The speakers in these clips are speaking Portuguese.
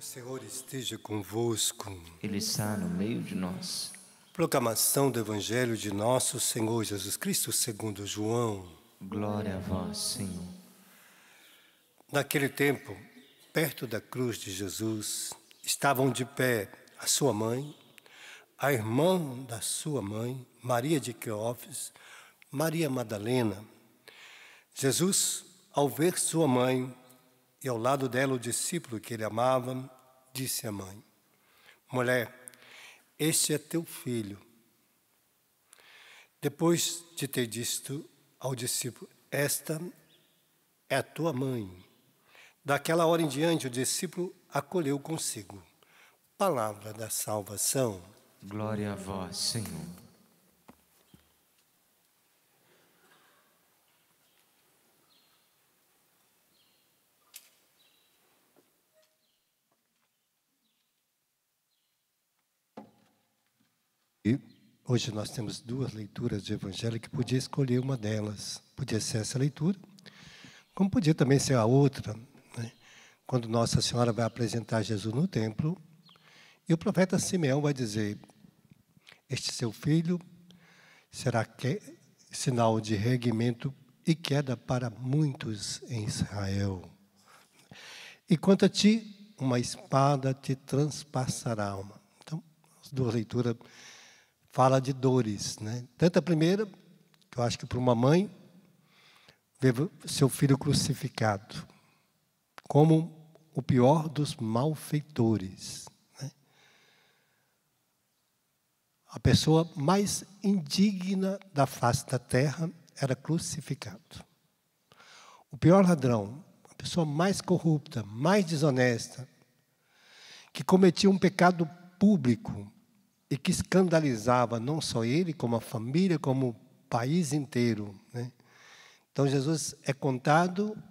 Senhor esteja convosco. Ele está no meio de nós. Proclamação do Evangelho de nosso Senhor Jesus Cristo segundo João. Glória a vós, Senhor. Naquele tempo, perto da cruz de Jesus, estavam de pé a sua mãe, a irmã da sua mãe, Maria de Cleófas, Maria Madalena. Jesus, ao ver sua mãe e ao lado dela o discípulo que ele amava, disse à mãe: Mulher, este é teu filho. Depois de ter dito ao discípulo: Esta é a tua mãe, daquela hora em diante o discípulo acolheu consigo. Palavra da salvação. Glória a vós, Senhor. E hoje nós temos duas leituras de Evangelho que podia escolher uma delas. Podia ser essa leitura, como podia também ser a outra, né? Quando Nossa Senhora vai apresentar Jesus no templo, e o profeta Simeão vai dizer: este seu filho será sinal de reerguimento e queda para muitos em Israel. E quanto a ti, uma espada te transpassará a alma. Então, as duas leituras fala de dores, né? Tanto a primeira, que eu acho que para uma mãe, ver seu filho crucificado, como o pior dos malfeitores, né? A pessoa mais indigna da face da terra era crucificado. O pior ladrão, a pessoa mais corrupta, mais desonesta, que cometia um pecado público, e que escandalizava não só ele, como a família, como o país inteiro, né? Então Jesus é contado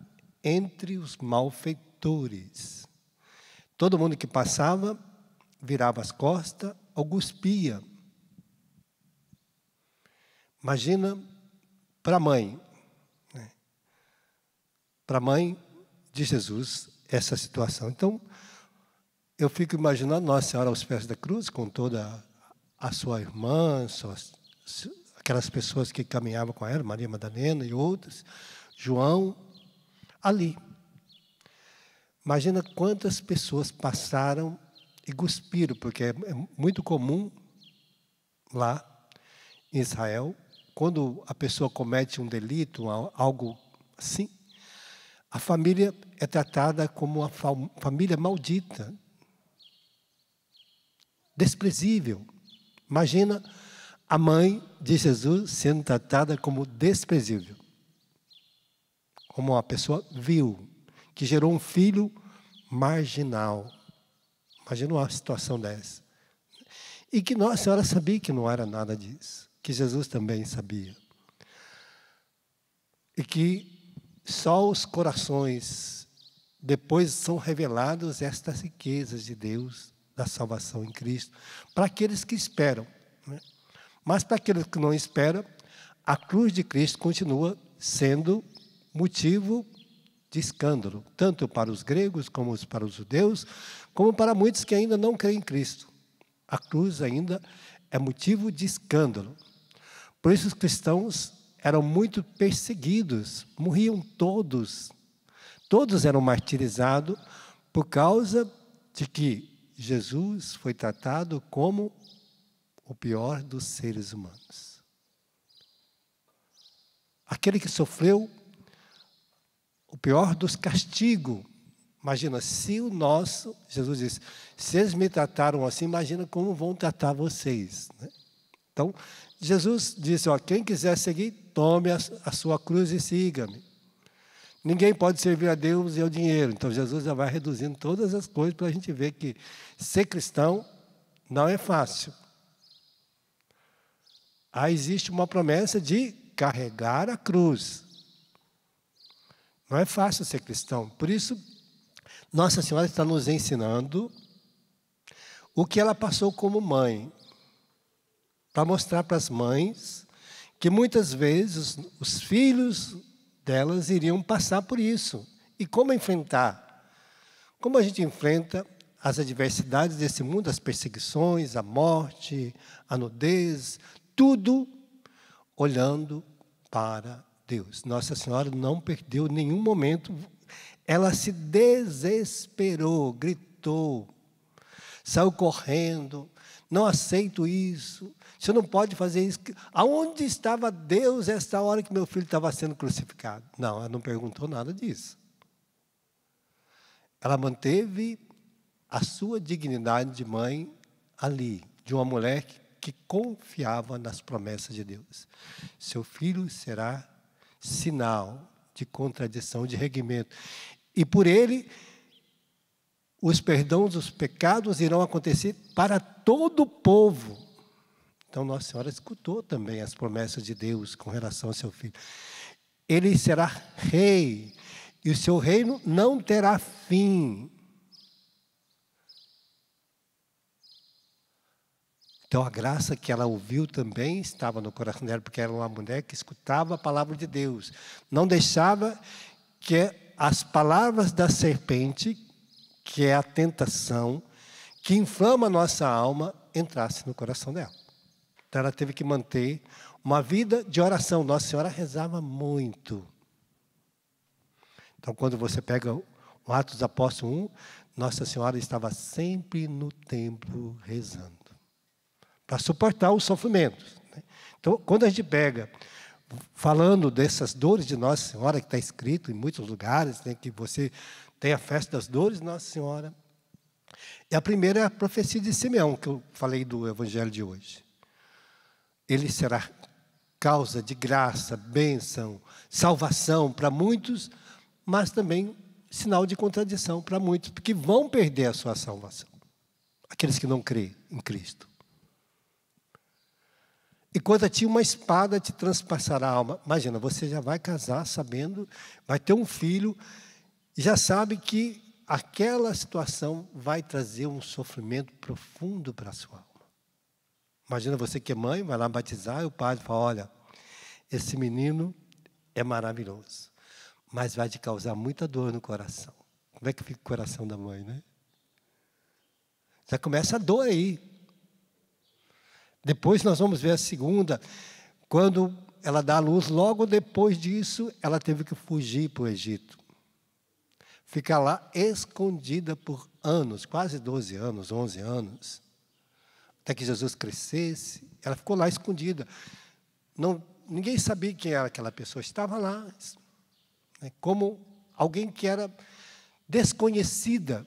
entre os malfeitores. Todo mundo que passava virava as costas ou cuspia. Imagina para a mãe, né? Para a mãe de Jesus, essa situação. Então, eu fico imaginando Nossa Senhora aos pés da cruz, com toda a sua irmã, aquelas pessoas que caminhavam com ela, Maria Madalena e outras, João, ali. Imagina quantas pessoas passaram e cuspiram, porque é muito comum lá em Israel, quando a pessoa comete um delito, algo assim, a família é tratada como uma família maldita, desprezível. Imagina a mãe de Jesus sendo tratada como desprezível, como uma pessoa vil, que gerou um filho marginal. Imagina uma situação dessa. E que Nossa Senhora sabia que não era nada disso, que Jesus também sabia. E que só os corações depois são revelados estas riquezas de Deus, da salvação em Cristo, para aqueles que esperam, né? Mas para aqueles que não esperam, a cruz de Cristo continua sendo motivo de escândalo, tanto para os gregos, como para os judeus, como para muitos que ainda não creem em Cristo. A cruz ainda é motivo de escândalo. Por isso os cristãos eram muito perseguidos, morriam todos. Todos eram martirizados por causa de que Jesus foi tratado como o pior dos seres humanos. Aquele que sofreu o pior dos castigos. Imagina, se o nosso, Jesus disse, se eles me trataram assim, imagina como vão tratar vocês, né? Então, Jesus disse, quem quiser seguir, tome a sua cruz e siga-me. Ninguém pode servir a Deus e ao dinheiro. Então, Jesus já vai reduzindo todas as coisas para a gente ver que ser cristão não é fácil. Existe uma promessa de carregar a cruz. Não é fácil ser cristão. Por isso, Nossa Senhora está nos ensinando o que ela passou como mãe, para mostrar para as mães que muitas vezes os filhos delas iriam passar por isso. E como enfrentar? Como a gente enfrenta as adversidades desse mundo, as perseguições, a morte, a nudez, tudo olhando para Deus. Nossa Senhora não perdeu nenhum momento, ela se desesperou, gritou, saiu correndo, não aceito isso, você não pode fazer isso. Aonde estava Deus esta hora que meu filho estava sendo crucificado? Não, ela não perguntou nada disso. Ela manteve a sua dignidade de mãe ali, de uma mulher que confiava nas promessas de Deus. Seu filho será sinal de contradição, de regimento. E por ele, os perdões dos pecados irão acontecer para todo o povo. Então, Nossa Senhora escutou também as promessas de Deus com relação ao seu filho. Ele será rei, e o seu reino não terá fim. Então, a graça que ela ouviu também estava no coração dela, porque era uma mulher que escutava a palavra de Deus. Não deixava que as palavras da serpente, que é a tentação, que inflama a nossa alma, entrasse no coração dela. Então, ela teve que manter uma vida de oração. Nossa Senhora rezava muito. Então, quando você pega o Atos dos Apóstolos 1, Nossa Senhora estava sempre no templo rezando, para suportar os sofrimentos. Então, quando a gente pega, falando dessas dores de Nossa Senhora, que está escrito em muitos lugares, que você tem a festa das dores de Nossa Senhora. E a primeira é a profecia de Simeão, que eu falei do Evangelho de hoje. Ele será causa de graça, bênção, salvação para muitos, mas também sinal de contradição para muitos, porque vão perder a sua salvação. Aqueles que não creem em Cristo. E quando a ti uma espada te transpassará a alma. Imagina, você já vai casar sabendo, vai ter um filho, e já sabe que aquela situação vai trazer um sofrimento profundo para a sua alma. Imagina você que é mãe, vai lá batizar, e o padre fala, olha, esse menino é maravilhoso, mas vai te causar muita dor no coração. Como é que fica o coração da mãe, né? Já começa a dor aí. Depois nós vamos ver a segunda, quando ela dá a luz, logo depois disso, ela teve que fugir para o Egito. Ficar lá escondida por anos, quase 12 anos, 11 anos. Até que Jesus crescesse, ela ficou lá escondida. Ninguém sabia quem era aquela pessoa, estava lá, como alguém que era desconhecida.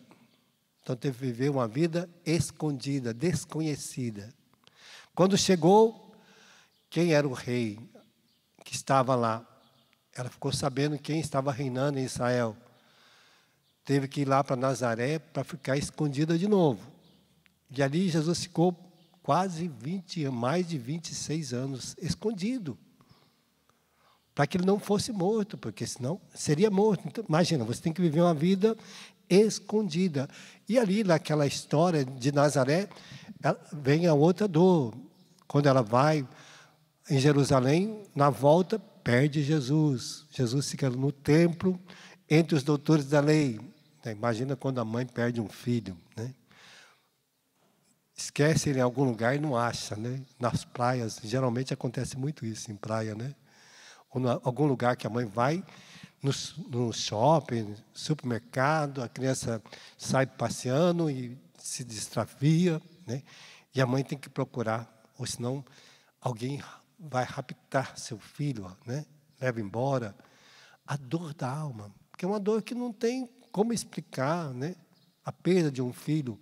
Então teve que viver uma vida escondida, desconhecida. Quando chegou, quem era o rei que estava lá? Ela ficou sabendo quem estava reinando em Israel. Teve que ir lá para Nazaré para ficar escondida de novo. E ali Jesus ficou quase mais de 26 anos escondido. Para que ele não fosse morto, porque senão seria morto. Então, imagina, você tem que viver uma vida escondida. E ali, naquela história de Nazaré, vem a outra dor. Quando ela vai em Jerusalém, na volta, perde Jesus. Jesus fica no templo, entre os doutores da lei. Imagina quando a mãe perde um filho, né? Esquece ele em algum lugar e não acha, né? Nas praias, geralmente acontece muito isso em praia, né? Ou em algum lugar que a mãe vai, no shopping, supermercado, a criança sai passeando e se extravia, né? E a mãe tem que procurar, ou senão alguém vai raptar seu filho, né? Leva embora. A dor da alma, porque é uma dor que não tem como explicar, né? A perda de um filho.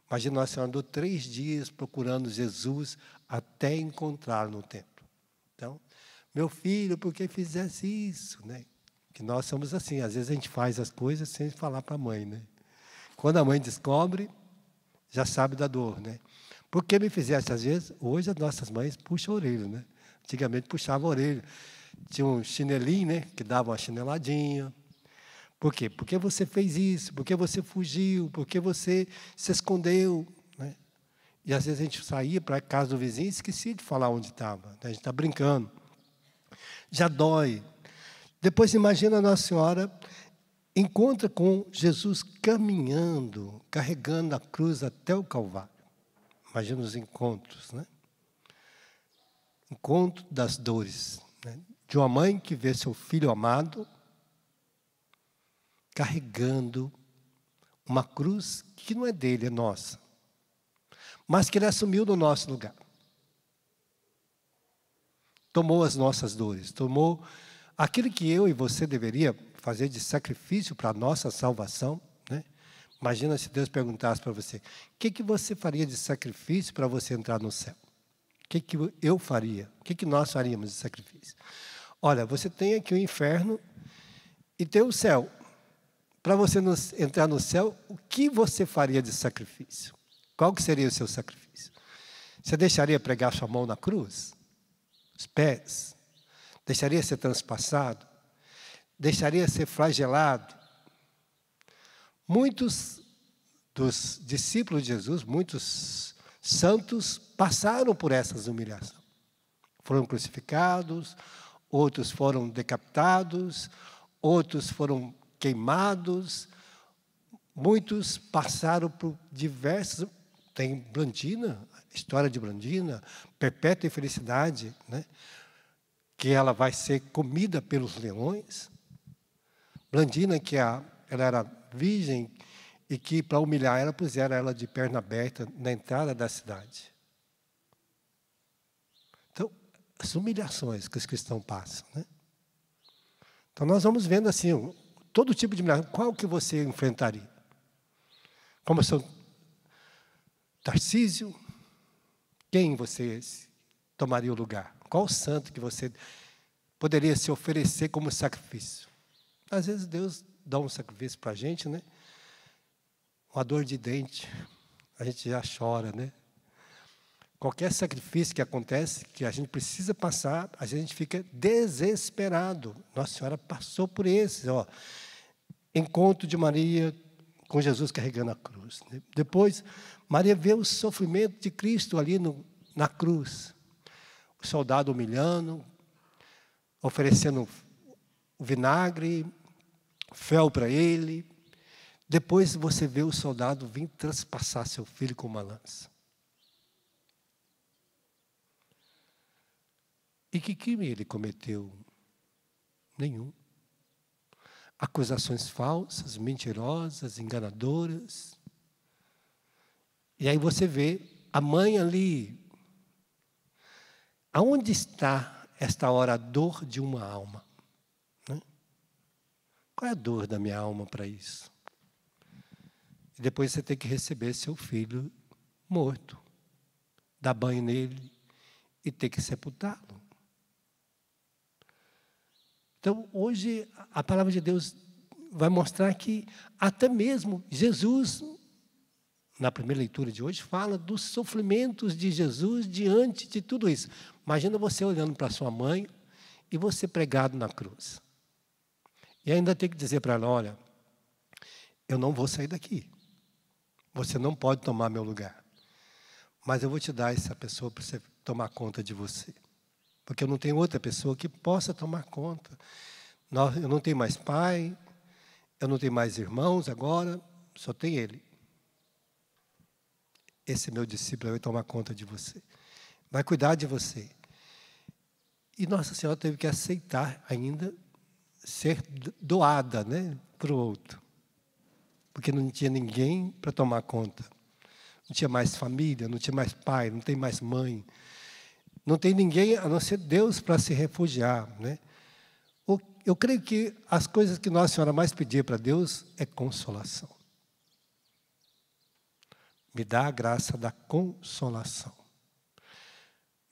Imagina, Nossa Senhora andou 3 dias procurando Jesus até encontrá-lo no templo. Então, meu filho, por que fizesse isso, né? Que nós somos assim, às vezes a gente faz as coisas sem falar para a mãe, né? Quando a mãe descobre, já sabe da dor, né? Por que me fizesse, às vezes, hoje as nossas mães puxam a orelha, né? Antigamente puxava a orelha. Tinha um chinelinho, né? Que dava uma chineladinha. Por quê? Porque você fez isso, porque você fugiu, porque você se escondeu, né? E às vezes a gente saía para a casa do vizinho e esquecia de falar onde estava, né? A gente está brincando. Já dói. Depois imagina a Nossa Senhora encontra com Jesus caminhando, carregando a cruz até o Calvário. Imagina os encontros, né? Encontro das dores, né? De uma mãe que vê seu filho amado carregando uma cruz que não é dele, é nossa, mas que ele assumiu no nosso lugar. Tomou as nossas dores, tomou aquilo que eu e você deveria fazer de sacrifício para a nossa salvação, né? Imagina se Deus perguntasse para você, o que você faria de sacrifício para você entrar no céu? O que eu faria? O que nós faríamos de sacrifício? Olha, você tem aqui o inferno e tem o céu. Para você entrar no céu, o que você faria de sacrifício? Qual que seria o seu sacrifício? Você deixaria pregar sua mão na cruz? Os pés? Deixaria ser transpassado? Deixaria ser flagelado? Muitos dos discípulos de Jesus, muitos santos, passaram por essas humilhações. Foram crucificados, outros foram decapitados, outros foram queimados, muitos passaram por diversos. Tem Blandina, a história de Blandina, Perpétua Infelicidade, né? Que ela vai ser comida pelos leões. Blandina, que ela era virgem e que, para humilhar ela, puseram ela de perna aberta na entrada da cidade. Então, as humilhações que os cristãos passam, né? Então, nós vamos vendo assim, todo tipo de humilhação. Qual que você enfrentaria? Como São Tarcísio, quem você tomaria o lugar? Qual santo que você poderia se oferecer como sacrifício? Às vezes Deus dá um sacrifício para a gente, né? Uma dor de dente, a gente já chora, né? Qualquer sacrifício que acontece, que a gente precisa passar, a gente fica desesperado. Nossa Senhora passou por esses, ó. Encontro de Maria com Jesus carregando a cruz. Depois, Maria vê o sofrimento de Cristo ali na cruz. O soldado humilhando, oferecendo o vinagre, fel para ele. Depois você vê o soldado vir transpassar seu filho com uma lança. E que crime ele cometeu? Nenhum. Acusações falsas, mentirosas, enganadoras. E aí você vê a mãe ali. Aonde está esta hora a dor de uma alma? Né? Qual é a dor da minha alma para isso? E depois você tem que receber seu filho morto, dar banho nele e ter que sepultá-lo. Então, hoje, a palavra de Deus vai mostrar que até mesmo Jesus, na primeira leitura de hoje, fala dos sofrimentos de Jesus diante de tudo isso. Imagina você olhando para sua mãe e você pregado na cruz. E ainda tem que dizer para ela, olha, eu não vou sair daqui. Você não pode tomar meu lugar. Mas eu vou te dar essa pessoa para você tomar conta de você. Porque eu não tenho outra pessoa que possa tomar conta. Eu não tenho mais pai, eu não tenho mais irmãos agora, só tem ele. Esse meu discípulo vai tomar conta de você. Vai cuidar de você. E Nossa Senhora teve que aceitar ainda ser doada, né, para o outro. Porque não tinha ninguém para tomar conta. Não tinha mais família, não tinha mais pai, não tem mais mãe. Não tem ninguém a não ser Deus para se refugiar, né? Eu creio que as coisas que Nossa Senhora mais pedia para Deus é consolação. Me dá a graça da consolação.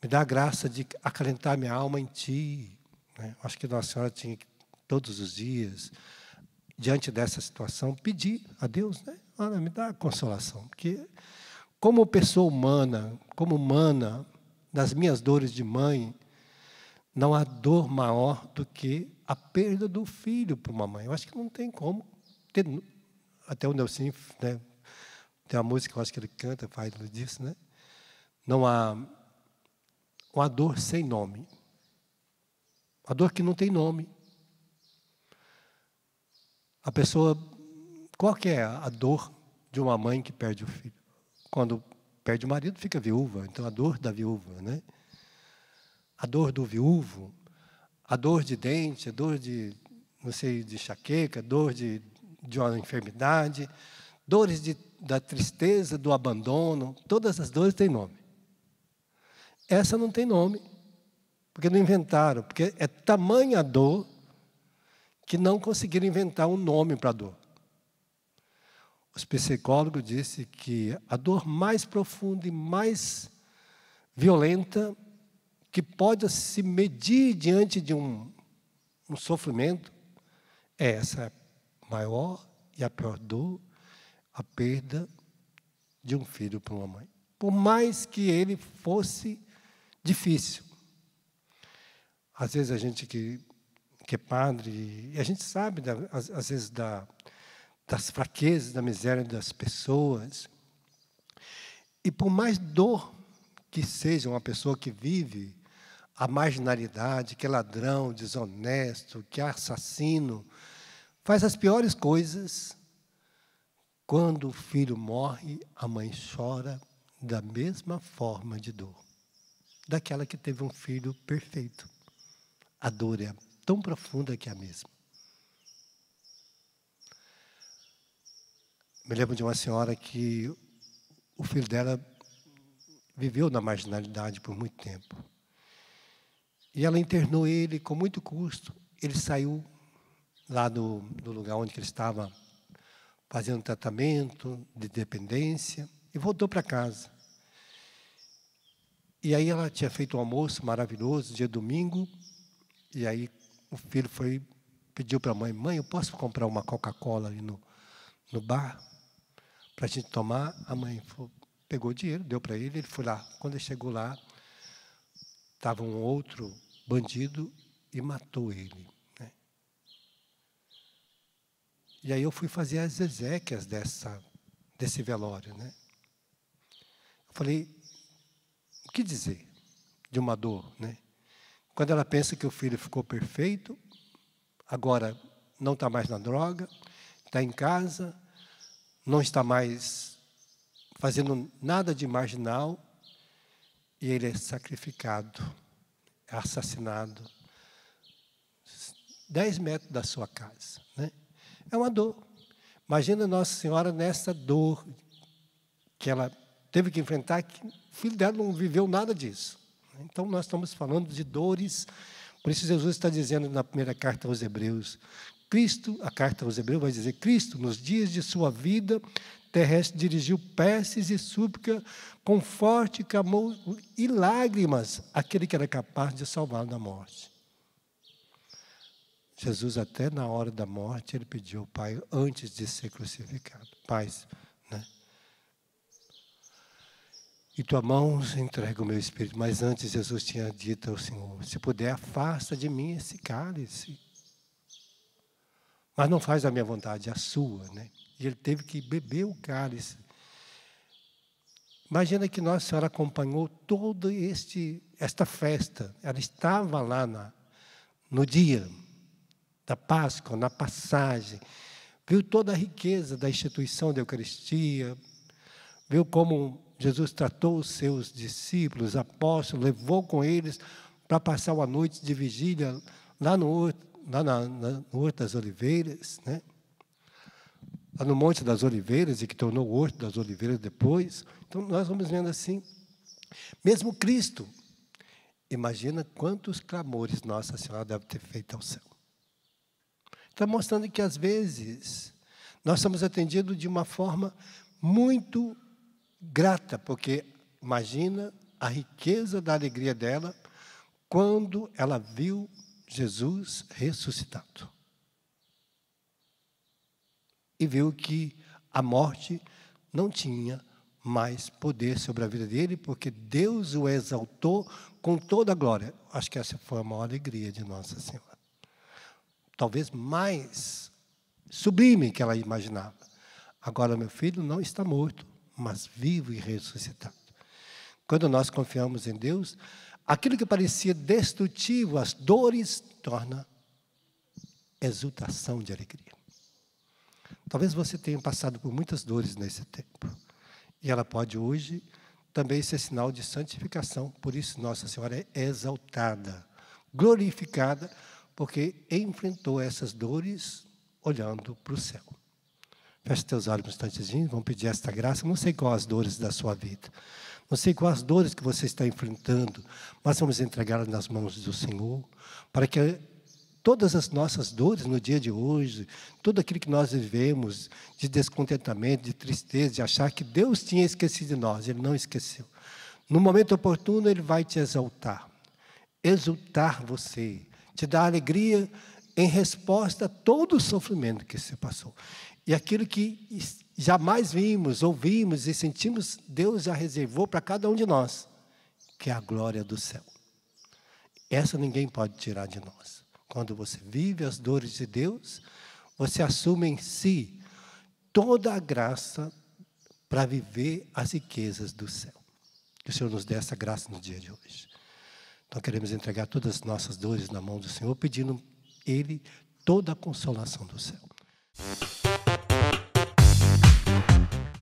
Me dá a graça de acalentar minha alma em Ti. Né? Acho que Nossa Senhora tinha que, todos os dias, diante dessa situação, pedir a Deus, né? Olha, me dá a consolação. Porque, como pessoa humana, como humana, nas minhas dores de mãe, não há dor maior do que a perda do filho para uma mãe. Eu acho que não tem como ter, até o Nelson, né, tem uma música, eu acho que ele canta, faz disso, né? Não há uma dor sem nome. A dor que não tem nome. A pessoa, qual que é a dor de uma mãe que perde o filho? Quando perde o marido, fica viúva. Então, a dor da viúva, né? A dor do viúvo, a dor de dente, a dor de, não sei, de enxaqueca, dor de uma enfermidade, dores da tristeza, do abandono, todas as dores têm nome. Essa não tem nome, porque não inventaram, porque é tamanha a dor que não conseguiram inventar um nome para a dor. Os psicólogos disseram que a dor mais profunda e mais violenta que pode se medir diante de um sofrimento é essa maior e a pior dor, a perda de um filho para uma mãe. Por mais que ele fosse difícil. Às vezes a gente que é padre, e a gente sabe, às vezes, das fraquezas, da miséria das pessoas. E por mais dor que seja uma pessoa que vive a marginalidade, que é ladrão, desonesto, que é assassino, faz as piores coisas. Quando o filho morre, a mãe chora da mesma forma de dor, daquela que teve um filho perfeito. A dor é tão profunda que é a mesma. Me lembro de uma senhora que o filho dela viveu na marginalidade por muito tempo. E ela internou ele com muito custo. Ele saiu lá do lugar onde ele estava fazendo tratamento de dependência e voltou para casa. E aí ela tinha feito um almoço maravilhoso, dia domingo, e aí o filho pediu para a mãe: mãe, eu posso comprar uma Coca-Cola ali no bar para a gente tomar? A mãe pegou o dinheiro, deu para ele, ele foi lá. Quando ele chegou lá, estava um outro bandido e matou ele. Né? E aí eu fui fazer as exéquias desse velório. Né? Eu falei, o que dizer de uma dor? Né? Quando ela pensa que o filho ficou perfeito, agora não está mais na droga, está em casa, não está mais fazendo nada de marginal, e ele é sacrificado, é assassinado, 10 metros da sua casa. Né? É uma dor. Imagina Nossa Senhora nessa dor que ela teve que enfrentar, que o filho dela não viveu nada disso. Então, nós estamos falando de dores. Por isso, Jesus está dizendo na primeira carta aos Hebreus, a carta aos Hebreus vai dizer, Cristo, nos dias de sua vida terrestre, dirigiu preces e súplica com forte clamor e lágrimas àquele que era capaz de salvá-lo da morte. Jesus, até na hora da morte, ele pediu ao Pai, antes de ser crucificado, Pai, né? E tua mão entrega o meu espírito. Mas antes Jesus tinha dito ao Senhor, se puder, afasta de mim esse cálice. Mas não faz a minha vontade, a sua. Né? E ele teve que beber o cálice. Imagina que Nossa Senhora acompanhou toda esta festa. Ela estava lá no dia da Páscoa, na passagem. Viu toda a riqueza da instituição da Eucaristia. Viu como Jesus tratou os seus discípulos, apóstolos, levou com eles para passar uma noite de vigília lá no Horto das Oliveiras, né? Lá no Monte das Oliveiras, e que tornou o Horto das Oliveiras depois. Então, nós vamos vendo assim, mesmo Cristo, imagina quantos clamores Nossa Senhora deve ter feito ao céu. Está mostrando que, às vezes, nós somos atendidos de uma forma muito grata, porque imagina a riqueza da alegria dela quando ela viu Jesus ressuscitado. E viu que a morte não tinha mais poder sobre a vida dele, porque Deus o exaltou com toda a glória. Acho que essa foi a maior alegria de Nossa Senhora. Talvez mais sublime que ela imaginava. Agora, meu filho não está morto, mas vivo e ressuscitado. Quando nós confiamos em Deus, aquilo que parecia destrutivo, as dores, torna exultação de alegria. Talvez você tenha passado por muitas dores nesse tempo. E ela pode hoje também ser sinal de santificação. Por isso Nossa Senhora é exaltada, glorificada, porque enfrentou essas dores olhando para o céu. Feche teus olhos um instantezinho, vamos pedir esta graça. Não sei quais as dores da sua vida, não sei quais as dores que você está enfrentando, mas vamos entregá-las nas mãos do Senhor, para que todas as nossas dores no dia de hoje, tudo aquilo que nós vivemos de descontentamento, de tristeza, de achar que Deus tinha esquecido de nós, Ele não esqueceu. No momento oportuno, Ele vai te exaltar você, te dar alegria em resposta a todo o sofrimento que você passou. E aquilo que jamais vimos, ouvimos e sentimos, Deus já reservou para cada um de nós, que é a glória do céu. Essa ninguém pode tirar de nós. Quando você vive as dores de Deus, você assume em si toda a graça para viver as riquezas do céu. Que o Senhor nos dê essa graça no dia de hoje. Então queremos entregar todas as nossas dores na mão do Senhor, pedindo Ele toda a consolação do céu.